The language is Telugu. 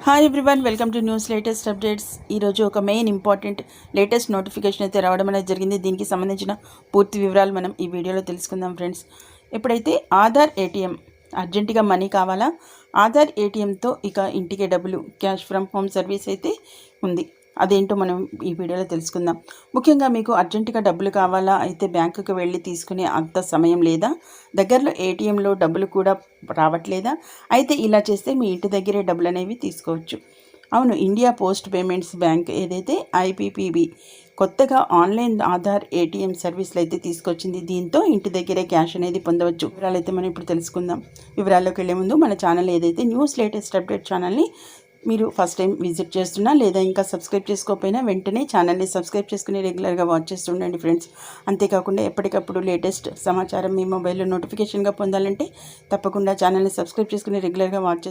Hi everyone, welcome to news latest updates. ఈరోజు ఒక మెయిన్ ఇంపార్టెంట్ లేటెస్ట్ నోటిఫికేషన్ అయితే రావడం అనేది జరిగింది. దీనికి సంబంధించిన పూర్తి వివరాలు మనం ఈ వీడియోలో తెలుసుకుందాం ఫ్రెండ్స్. ఎప్పుడైతే ఆధార్ ఏటీఎం అర్జెంటుగా మనీ కావాలా, ఆధార్ ఏటీఎంతో ఇక ఇంటికే డబ్బులు క్యాష్ ఫ్రమ్ హోమ్ సర్వీస్ అయితే ఉంది. అదేంటో మనం ఈ వీడియోలో తెలుసుకుందాం. ముఖ్యంగా మీకు అర్జెంటుగా డబ్బులు కావాలా, అయితే బ్యాంకుకి వెళ్ళి తీసుకునే అంత సమయం లేదా, దగ్గరలో ఏటీఎంలో డబ్బులు కూడా రావట్లేదా, అయితే ఇలా చేస్తే మీ ఇంటి దగ్గరే డబ్బులు అనేవి తీసుకోవచ్చు. అవును, ఇండియా పోస్ట్ పేమెంట్స్ బ్యాంక్ ఏదైతే ఐపీపీబీ కొత్తగా ఆన్లైన్ ఆధార్ ఏటీఎం సర్వీసులు అయితే తీసుకొచ్చింది. దీంతో ఇంటి దగ్గరే క్యాష్ అనేది పొందవచ్చు. వివరాలు అయితే మనం ఇప్పుడు తెలుసుకుందాం. వివరాల్లోకి వెళ్ళే ముందు మన ఛానల్ ఏదైతే న్యూస్ లేటెస్ట్ అప్డేట్ ఛానల్ని మీరు ఫస్ట్ టైం విజిట్ చేస్తున్నా లేదా ఇంకా సబ్స్క్రైబ్ చేసుకోకపోయినా వెంటనే ఛానల్ని సబ్స్క్రైబ్ చేసుకుని రెగ్యులర్గా వాచ్ చేస్తుండండి ఫ్రెండ్స్. అంతేకాకుండా ఎప్పటికప్పుడు లేటెస్ట్ సమాచారం మీ మొబైల్లో నోటిఫికేషన్గా పొందాలంటే తప్పకుండా ఛానల్ని సబ్స్క్రైబ్ చేసుకుని రెగ్యులర్గా వాచ్